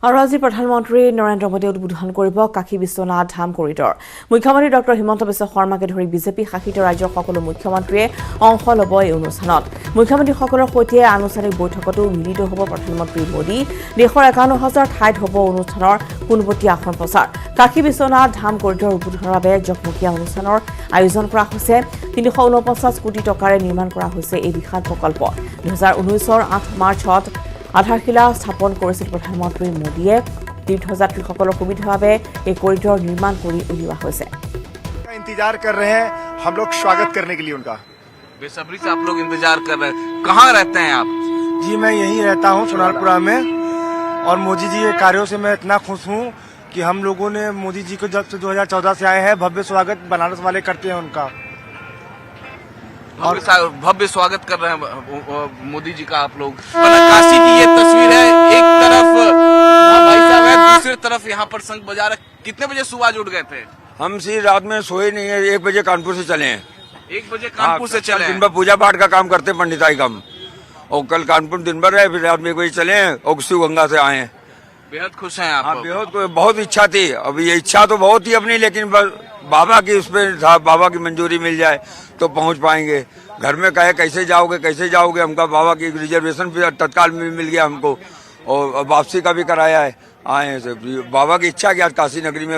আৰু আজি প্ৰধানমন্ত্ৰী নৰেন্দ্ৰ মোদীয়ে উদ্বোধন কৰিব কাশী বিশ্বনাথ ধাম কৰিডৰ। মুখ্যমন্ত্ৰী ডক্টৰ হিমন্ত বিশ্ব শৰ্মাকে ধৰি বিজেপি শাসিত ৰাজ্যৰ সকলো মুখ্যমন্ত্ৰীয়ে অংশ ল'ব এই অনুষ্ঠানত। মুখ্যমন্ত্ৰীসকলৰ সৈতে আনুষ্ঠানিক বৈঠকতো মিলিত হ'ব প্ৰধানমন্ত্ৰী মোদী। দেশৰ ৫১,০০০ ঠাইত হ'ব অনুষ্ঠানৰ পোনপটীয়া আসন প্ৰচাৰ। কাশী বিশ্বনাথ ধাম কৰিডৰ উদ্বোধনৰ বাবে জকমকীয়া অনুষ্ঠানৰ আয়োজন কৰা হৈছে। ৩৪৯ কোটি টকাৰে নিৰ্মাণ কৰা হৈছে এই বিশাল প্ৰকল্প। ২০১৯ৰ ৮ মাৰ্চত আধাৰশিলা স্থাপন কৰিছিল প্ৰধানমন্ত্ৰী মোদীয়ে। তীৰ্থযাত্ৰীসকলৰ সুবিধাৰ বাবে এই কৰিডৰ নিৰ্মাণ কৰি উলিওৱা হৈছে। इंतजार कर रहे हैं हम लोग स्वागत करने के लिए उनका। बेसब्री से आप लोग इंतजार कर रहे हैं। कहाँ रहते हैं आप? जी मैं यहीं रहता हूँ सोनारपुरा में, और मोदी जी के कार्यों से मैं इतना खुश हूँ कि हम लोगों ने मोदी जी को जब से 2014 से आए हैं भव्य स्वागत बनारस वाले करते हैं उनका। भव्य स्वागत कर रहे हैं मोदी जी का आप लोग। काशी की ये तस्वीर है, एक तरफ भाई साहब है, दूसरी तरफ यहाँ पर शंख बजा रहे। कितने बजे सुबह उठ गए थे? हम सी रात में सोए नहीं है, 1 बजे कानपुर से चले हैं। 1 बजे कानपुर से चले हैं। दिन भर पूजा पाठ का काम करते हैं, पंडिताई काम, और कल कानपुर दिन भर है, फिर रात में 1 बजे चले हैं और शिव गंगा से आए हैं। बेहद खुश हैं आप? हाँ, बहुत इच्छा थी। अब ये इच्छा तो बहुत थी अपनी, लेकिन बस बाबा की उस पर था, बाबा की मंजूरी मिल जाए तो पहुंच पाएंगे। घर में कहे कैसे जाओगे, हमका बाबा की रिजर्वेशन भी तत्काल में मिल गया हमको, और वापसी का भी कराया है। आए हैं से बाबा की इच्छा की आज काशी नगरी में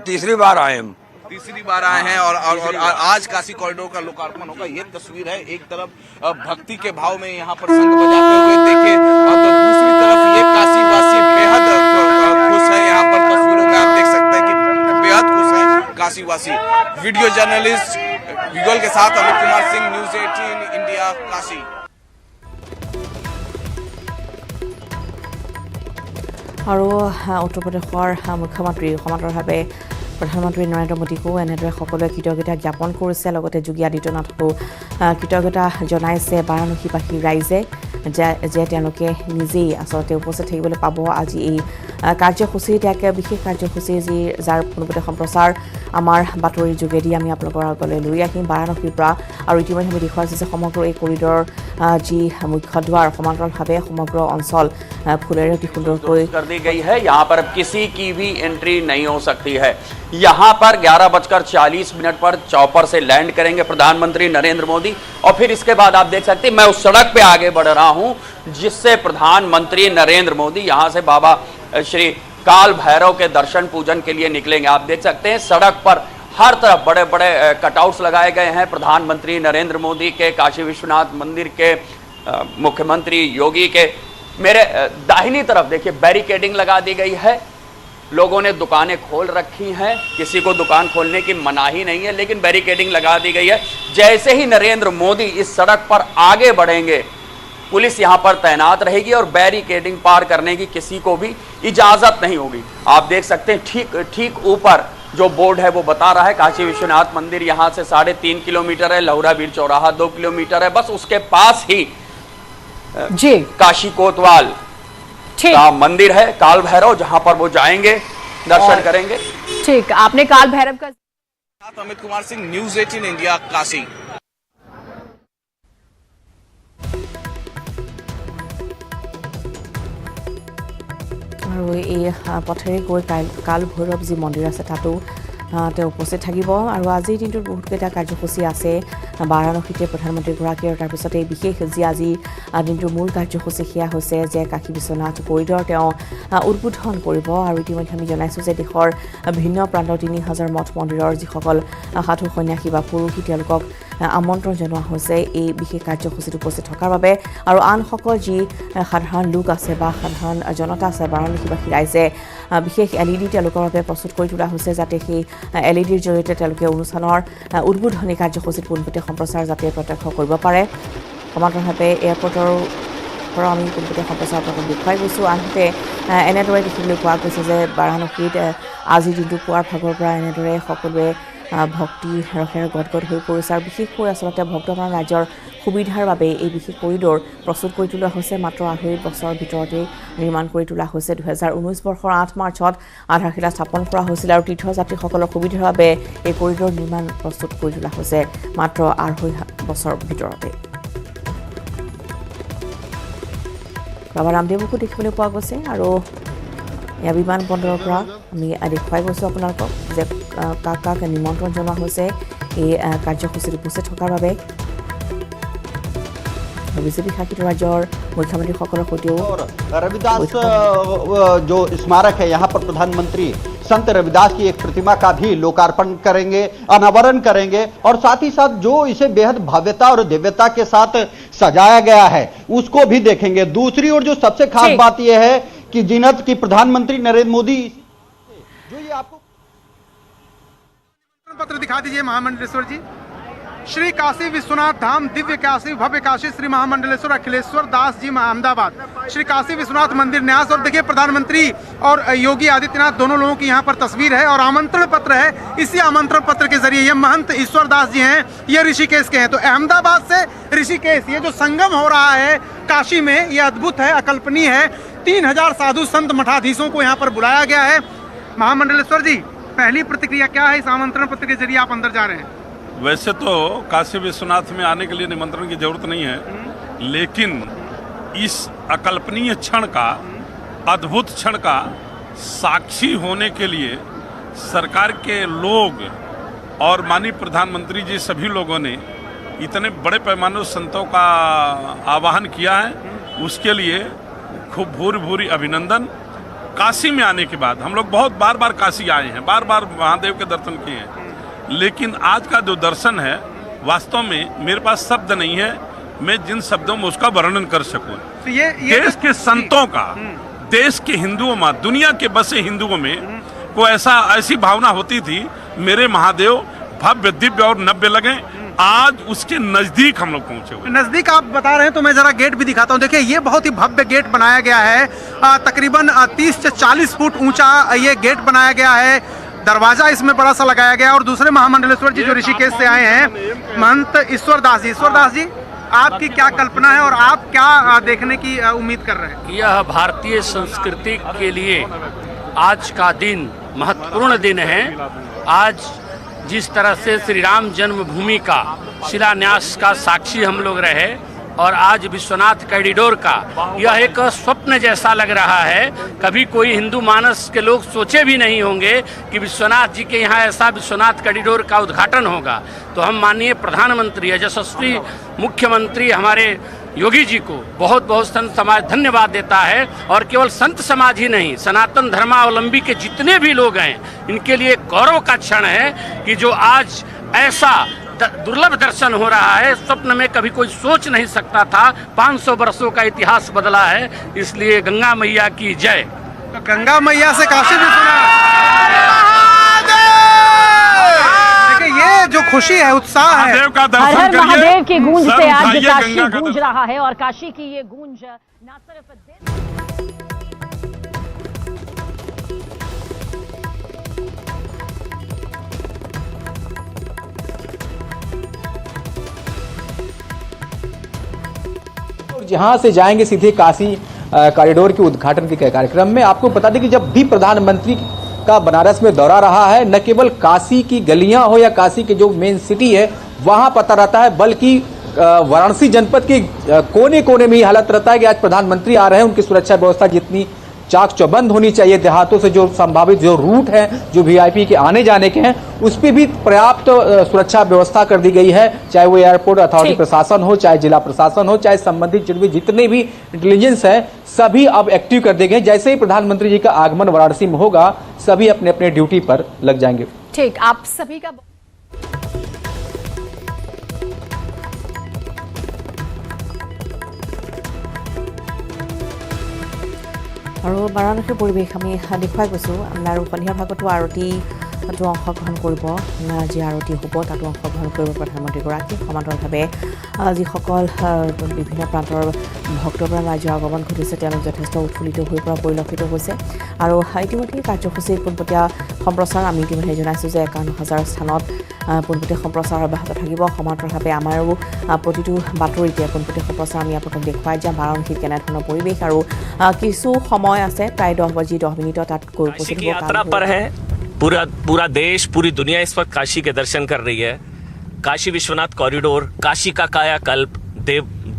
तीसरी बार आए हम। तीसरी बार आए हैं और आज काशी कॉरिडोर का लोकार्पण होगा। ये तस्वीर है, एक तरफ भक्ति के भाव में यहाँ पर शंख बजाते हुए देखे, और तो दूसरी तरफ ये काशीवासी बेहद खुश है। यहाँ पर तस्वीरों में आप देख सकते हैं कि बेहद खुश है काशीवासी। वीडियो जर्नलिस्ट विगोल के साथ अमित कुमार सिंह, न्यूज 18 इंडिया, काशी। আৰু উত্তৰ প্ৰদেশৰ মুখ্যমন্ত্ৰী সমান্তৰালভাৱে প্ৰধানমন্ত্ৰী নৰেন্দ্ৰ মোদীকো এনেদৰে সকলোৱে কৃতজ্ঞতা জ্ঞাপন কৰিছে। লগতে যোগী আদিত্যনাথকো কৃতজ্ঞতা জনাইছে বাৰাণসীবাসী ৰাইজে যে তেওঁলোকে নিজেই আচলতে উপস্থিত থাকিবলৈ পাব আজি এই কাৰ্যসূচীত। এক বিশেষ কাৰ্যসূচী যাৰ পোনপটীয়া সম্প্ৰচাৰ আমাৰ বাতৰিৰ যোগেদি আমি আপোনালোকৰ আগলৈ লৈ আহিম বাৰাণসীৰ পৰা। আৰু ইতিমধ্যে আমি দেখুৱাইছোঁ যে সমগ্ৰ এই কৰিডৰ যি মুখ্য দুৱাৰ সমান্তৰালভাৱে সমগ্ৰ অঞ্চল ফুলেৰে অতি সুন্দৰকৈ कर दी गई है। यहाँ पर किसी की भी एंट्री नहीं हो सकती है। यहाँ पर 11:40 पर चॉपर से लैंड करेंगे प्रधानमंत्री नरेंद्र मोदी, और फिर इसके बाद आप देख सकते हैं मैं उस सड़क पे आगे बढ़ रहा हूँ जिससे प्रधानमंत्री नरेंद्र मोदी यहाँ से बाबा श्री काल भैरव के दर्शन पूजन के लिए निकलेंगे। आप देख सकते हैं सड़क पर हर तरफ बड़े बड़े कटआउट्स लगाए गए हैं प्रधानमंत्री नरेंद्र मोदी के, काशी विश्वनाथ मंदिर के, मुख्यमंत्री योगी के। मेरे दाहिनी तरफ देखिए बैरिकेडिंग लगा दी गई है। लोगों ने दुकानें खोल रखी हैं, किसी को दुकान खोलने की मनाही नहीं है, लेकिन बैरिकेडिंग लगा दी गई है। जैसे ही नरेंद्र मोदी इस सड़क पर आगे बढ़ेंगे पुलिस यहाँ पर तैनात रहेगी और बैरिकेडिंग पार करने की किसी को भी इजाजत नहीं होगी। आप देख सकते हैं ठीक ऊपर जो बोर्ड है वो बता रहा है काशी विश्वनाथ मंदिर यहाँ से 3.5 किलोमीटर है, लहुरा वीर चौराहा 2 किलोमीटर है। बस उसके पास ही जी काशी कोतवाल का मंदिर है, काल भैरव, जहां पर वो जाएंगे, दर्शन करेंगे। ठीक, आपने काल भैरव का अमित कुमार सिंह, न्यूज 18 इंडिया, काशी। আৰু এই পথেৰে গৈ কাল ভৈৰৱ যি মন্দিৰ আছে তাতো তেওঁ উপস্থিত থাকিব। আৰু আজিৰ দিনটোত বহুতকেইটা কাৰ্যসূচী আছে বাৰাণসীতে প্ৰধানমন্ত্ৰীগৰাকী, আৰু তাৰপিছতে এই বিশেষ যি আজি দিনটোৰ মূল কাৰ্যসূচী সেয়া হৈছে যে কাশী বিশ্বনাথ কৰিডৰ তেওঁ উদ্বোধন কৰিব। আৰু ইতিমধ্যে আমি জনাইছোঁ যে দেশৰ ভিন্ন প্ৰান্তৰ ৩,০০০ মঠ মন্দিৰৰ যিসকল সাধু সন্যাসী বা পুৰোহিত তেওঁলোকক আমন্ত্ৰণ জনোৱা হৈছে এই বিশেষ কাৰ্যসূচীত উপস্থিত থকাৰ বাবে। আৰু আনসকল যি সাধাৰণ লোক আছে বা সাধাৰণ জনতা আছে বাৰাণসীবাসী ৰাইজে বিশেষ LED তেওঁলোকৰ বাবে প্ৰস্তুত কৰি তোলা হৈছে, যাতে সেই LEDৰ জৰিয়তে তেওঁলোকে অনুষ্ঠানৰ উদ্বোধনী কাৰ্যসূচীত পোনপটীয়া সম্প্ৰচাৰ যাতে প্ৰত্যক্ষ কৰিব পাৰে। সমান্তৰালভাৱে এয়াৰপৰ্টৰ পৰা আমি পোনপটীয়া সম্প্ৰচাৰ দেখুৱাই গৈছোঁ। আনহাতে এনেদৰে দেখিবলৈ পোৱা গৈছে যে বাৰাণসীত আজিৰ দিনটো পুৱাৰ ভাগৰ পৰা এনেদৰে সকলোৱে ভক্তি ৰসেৰে গদগদ হৈ পৰিছে। আৰু বিশেষকৈ আচলতে ভক্তপ্ৰাণ ৰাইজৰ সুবিধাৰ বাবে এই বিশেষ কৰিডৰ প্ৰস্তুত কৰি তোলা হৈছে। মাত্ৰ 2.5 বছৰৰ ভিতৰতে নিৰ্মাণ কৰি তোলা হৈছে। 2019 বৰ্ষৰ 8 মাৰ্চত আধাৰশিলা স্থাপন কৰা হৈছিল, আৰু তীৰ্থযাত্ৰীসকলৰ সুবিধাৰ বাবে এই কৰিডৰ নিৰ্মাণ প্ৰস্তুত কৰি তোলা হৈছে মাত্ৰ 2.5 বছৰৰ ভিতৰতে। বাবা ৰামদেৱকো দেখিবলৈ পোৱা গৈছে, আৰু এয়া বিমানবন্দৰৰ পৰা আমি দেখুৱাই গৈছোঁ আপোনালোকক যে কাক কাক নিমন্ত্ৰণ জনোৱা হৈছে এই কাৰ্যসূচীত উপস্থিত থকাৰ বাবে। বিজেপি শাসিত ৰাজ্যৰ মুখ্যমন্ত্ৰীসকলৰ সৈতেও रविदास जो स्मारक है यहाँ पर प्रधानमंत्री संत रविदास की एक प्रतिमा का भी लोकार्पण करेंगे, अनावरण करेंगे और साथ ही साथ जो इसे बेहद भव्यता और दिव्यता के साथ सजाया गया है उसको भी देखेंगे। दूसरी ओर जो सबसे खास बात यह है कि जिनत की प्रधानमंत्री नरेंद्र मोदी जो ये आपको पत्र दिखा दीजिए महामंडलेश्वर जी। श्री काशी विश्वनाथ धाम दिव्य काशी भव्य काशी श्री महामंडलेश्वर अखिलेश्वर दास जी अहमदाबाद श्री काशी विश्वनाथ मंदिर न्यास। और देखिए प्रधानमंत्री और योगी आदित्यनाथ दोनों लोगों की यहाँ पर तस्वीर है और आमंत्रण पत्र है। इसी आमंत्रण पत्र के जरिए ये महंत ईश्वर दास जी हैं, ये ऋषिकेश के हैं। तो अहमदाबाद से ऋषिकेश ये जो संगम हो रहा है काशी में, ये अद्भुत है, अकल्पनीय है। 3000 साधु संत मठाधीशों को यहाँ पर बुलाया गया है। महामंडलेश्वर जी, पहली प्रतिक्रिया क्या है इस आमंत्रण पत्र के जरिए आप अंदर जा रहे हैं? वैसे तो काशी विश्वनाथ में आने के लिए निमंत्रण की जरूरत नहीं है, लेकिन इस अकल्पनीय क्षण का, अद्भुत क्षण का साक्षी होने के लिए सरकार के लोग और माननीय प्रधानमंत्री जी सभी लोगों ने इतने बड़े पैमाने संतों का आह्वान किया है, उसके लिए खूब भूरी भूरी अभिनंदन। काशी में आने के बाद हम लोग बहुत बार बार काशी आए हैं, बार बार महादेव के दर्शन किए हैं, लेकिन आज का जो दर्शन है वास्तव में मेरे पास शब्द नहीं है मैं जिन शब्दों में उसका वर्णन कर सकूं। तो ये देश के संतों का, देश के हिंदुओं में, दुनिया के बसे हिंदुओं में को ऐसी भावना होती थी मेरे महादेव भव्य दिव्य और नव्य लगे। आज उसके नजदीक हम लोग पहुंचे हुए। नजदीक आप बता रहे हैं तो मैं जरा गेट भी दिखाता हूं। देखिए ये बहुत ही भव्य गेट बनाया गया है, तकरीबन 30 से 40 फुट ऊंचा ये गेट बनाया गया है। दरवाजा इसमें बड़ा सा लगाया गया। और दूसरे महामंडलेश्वर जी जो ऋषिकेश से आए हैं, महंत ईश्वर दास जी। ईश्वर दास जी, आपकी क्या कल्पना है और आप क्या देखने की उम्मीद कर रहे हैं? यह भारतीय संस्कृति के लिए आज का दिन महत्वपूर्ण दिन है। आज जिस तरह से श्री राम जन्मभूमि का शिलान्यास का साक्षी हम लोग रहे और आज विश्वनाथ कॉरिडोर का यह एक स्वप्न जैसा लग रहा है। कभी कोई हिंदू मानस के लोग सोचे भी नहीं होंगे कि विश्वनाथ जी के यहाँ ऐसा विश्वनाथ कॉरिडोर का उद्घाटन होगा। तो हम माननीय प्रधानमंत्री यशस्वी मुख्यमंत्री हमारे योगी जी को बहुत बहुत संत समाज धन्यवाद देता है। और केवल संत समाज ही नहीं, सनातन धर्मावलंबी के जितने भी लोग हैं इनके लिए गौरव का क्षण है कि जो आज ऐसा दुर्लभ दर्शन हो रहा है, स्वप्न में कभी कोई सोच नहीं सकता था। 500 वर्षों का इतिहास बदला है, इसलिए गंगा मैया की जय। तो गंगा मैया से काशी विश्वनाथ, देखिए ये जो खुशी है, उत्साह है, महादेव का हर दर्शन हर करिए, महादेव की गूंज सब से आज उठाइए काशी गंगा का गूंज दर्शन। रहा है और काशी की ये गूंज न सिर्फ जहां से जाएंगे सीधे काशी कॉरिडोर के उद्घाटन के कार्यक्रम में। आपको बता दें कि जब भी प्रधानमंत्री का बनारस में दौरा रहा है, न केवल काशी की गलियां हो या काशी के जो मेन सिटी है वहां पता रहता है, बल्कि वाराणसी जनपद के कोने कोने में ही हालत रहता है कि आज प्रधानमंत्री आ रहे हैं। उनकी सुरक्षा व्यवस्था जितनी चाक चौबंद होनी चाहिए, देहातों से जो संभावित जो रूट है, जो वीआईपी के आने जाने के हैं, उस पर भी पर्याप्त सुरक्षा व्यवस्था कर दी गई है। चाहे वो एयरपोर्ट अथॉरिटी प्रशासन हो, चाहे जिला प्रशासन हो, चाहे संबंधित जितने भी इंटेलिजेंस है, सभी अब एक्टिव कर दिए गए। जैसे ही प्रधानमंत्री जी का आगमन वाराणसी में होगा, सभी अपने अपने ड्यूटी पर लग जाएंगे। ठीक, आप सभी का আৰু বাৰাণসীৰ পৰিৱেশ আমি দেখুৱাই গৈছোঁ। আৰু সন্ধিয়াৰ ভাগতো আৰতিটো অংশগ্ৰহণ কৰিব, যি আৰতি হ'ব তাতো অংশগ্ৰহণ কৰিব প্ৰধানমন্ত্ৰীগৰাকী। সমান্তৰালভাৱে যিসকল বিভিন্ন প্ৰান্তৰ ভক্তপ্ৰাণ ৰাজ্যৰ আগমন ঘটিছে তেওঁলোক যথেষ্ট উৎফুল্লিত হৈ পৰা পৰিলক্ষিত হৈছে। আৰু ইতিমধ্যে কাৰ্যসূচীৰ পোনপটীয়া সম্প্ৰচাৰ আমি ইতিমধ্যে জনাইছোঁ যে 51,000 স্থানত পোনপটীয়া সম্প্ৰচাৰ অব্যাহত থাকিব। সমান্তৰালভাৱে আমাৰো প্ৰতিটো বাতৰিতে পোনপটীয়া সম্প্ৰচাৰ আমি আপোনালোকক দেখুৱাই যাম বাৰাণসীত কেনেধৰণৰ পৰিৱেশ। আৰু কিছু সময় আছে, প্ৰায় 10 বাজি 10 মিনিটত তাত উপস্থিত হ'ব। यात्रा पर है पूरा देश, पूरी दुनिया इस वक्त काशी के दर्शन कर रही है। काशी विश्वनाथ कॉरिडोर, काशी का कायाकल्प,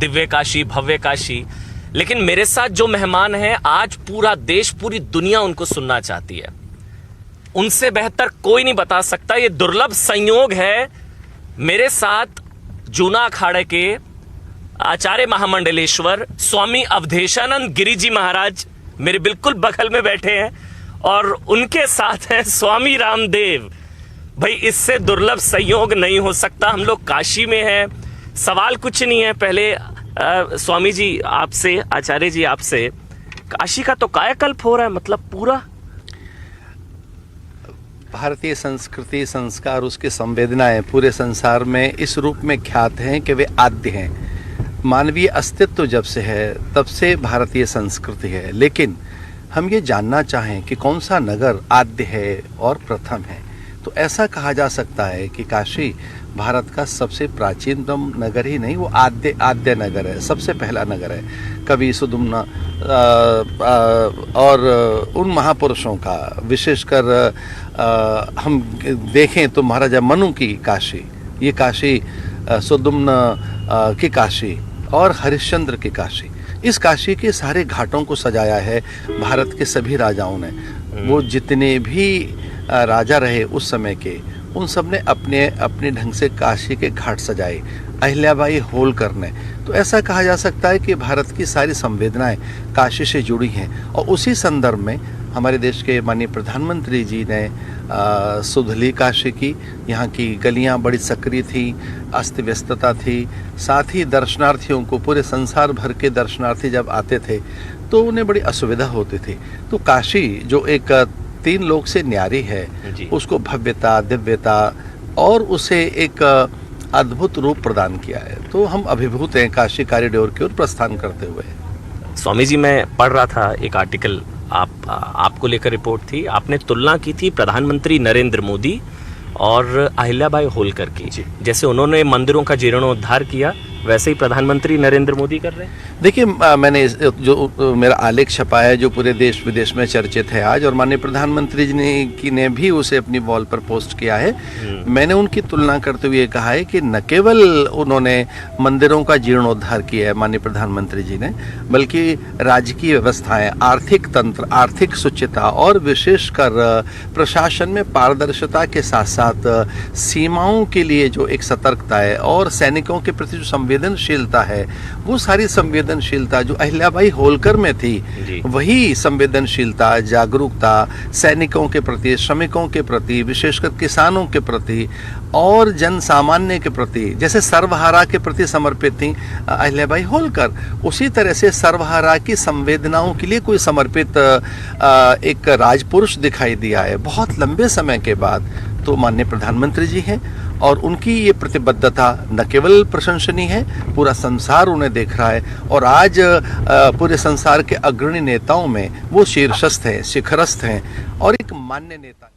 दिव्य काशी, भव्य काशी, लेकिन मेरे साथ जो मेहमान हैं, आज पूरा देश, पूरी दुनिया उनको सुनना चाहती है। उनसे बेहतर कोई नहीं बता सकता। ये दुर्लभ संयोग है, मेरे साथ जूना अखाड़े के आचार्य महामंडलेश्वर स्वामी अवधेशानंद गिरी जी महाराज मेरे बिल्कुल बगल में बैठे हैं और उनके साथ हैं स्वामी रामदेव। भाई, इससे दुर्लभ संयोग नहीं हो सकता। हम लोग काशी में हैं। सवाल कुछ नहीं है, पहले स्वामी जी आपसे, आचार्य जी आपसे, काशी का तो कायाकल्प हो रहा है, मतलब पूरा भारतीय संस्कृति, संस्कार, उसकी संवेदनाएं पूरे संसार में इस रूप में ख्यात हैं कि वे आद्य हैं। मानवीय अस्तित्व जब से है तब से भारतीय संस्कृति है। लेकिन हम ये जानना चाहें कि कौन सा नगर आद्य है और प्रथम है, तो ऐसा कहा जा सकता है कि काशी भारत का सबसे प्राचीनतम नगर ही नहीं, वो आद्य नगर है, सबसे पहला नगर है। कवि सुदुम्ना और उन महापुरुषों का, विशेषकर हम देखें तो महाराजा मनु की काशी, ये काशी सुदुम्ना की काशी और हरिश्चंद्र की काशी, इस काशी के सारे घाटों को सजाया है भारत के सभी राजाओं ने। वो जितने भी राजा रहे उस समय के, उन सब ने अपने अपने ढंग से काशी के घाट सजाए। अहिल्याबाई होलकर ने, तो ऐसा कहा जा सकता है कि भारत की सारी संवेदनाएं काशी से जुड़ी हैं। और उसी संदर्भ में हमारे देश के माननीय प्रधानमंत्री जी ने सुधली काशी की। यहाँ की गलियाँ बड़ी सक्रिय थी, अस्त व्यस्तता थी, साथ ही दर्शनार्थियों को, पूरे संसार भर के दर्शनार्थी जब आते थे तो उन्हें बड़ी असुविधा होती थी। तो काशी जो एक 3 लोक से न्यारी है, उसको भव्यता, दिव्यता और उसे एक अद्भुत रूप प्रदान किया है। तो हम अभिभूत हैं काशी कॉरिडोर की ओर प्रस्थान करते हुए। स्वामी जी, मैं पढ़ रहा था एक आर्टिकल, आपको लेकर रिपोर्ट थी। आपने तुलना की थी प्रधानमंत्री नरेंद्र मोदी और अहिल्याबाई होलकर की। जैसे उन्होंने मंदिरों का जीर्णोद्धार किया, वैसे ही प्रधानमंत्री नरेंद्र मोदी कर रहे हैं। देखिए, मैंने जो मेरा आलेख छपा है, जो पूरे देश विदेश में चर्चित है आज, और माननीय प्रधानमंत्री जी ने भी उसे अपनी वॉल पर पोस्ट किया है। मैंने उनकी तुलना करते हुए कहा है कि न केवल उन्होंने मंदिरों का जीर्णोद्धार किया है माननीय प्रधानमंत्री जी ने, बल्कि राजकीय व्यवस्थाएं, आर्थिक तंत्र, आर्थिक सुचिता और विशेषकर प्रशासन में पारदर्शिता के साथ साथ सीमाओं के लिए जो एक सतर्कता है और सैनिकों के प्रति जो संवेदनशीलता है, वो सारी संवेदनशीलता जो अहिल्याबाई होलकर में थी, वही संवेदनशीलता, जागरूकता सैनिकों के प्रति, श्रमिकों के प्रति, विशेषकर किसानों के प्रति और जन सामान्य के प्रति, जैसे सर्वहारा के प्रति समर्पित थी अहिल्याबाई होलकर, उसी तरह से सर्वहारा की संवेदनाओं के लिए कोई समर्पित एक राजपुरुष दिखाई दिया है बहुत लंबे समय के बाद, तो माननीय प्रधानमंत्री जी हैं। और उनकी ये प्रतिबद्धता न केवल प्रशंसनीय है, पूरा संसार उन्हें देख रहा है और आज पूरे संसार के अग्रणी नेताओं में वो शीर्षस्थ हैं, शिखरस्थ हैं और एक मान्य नेता।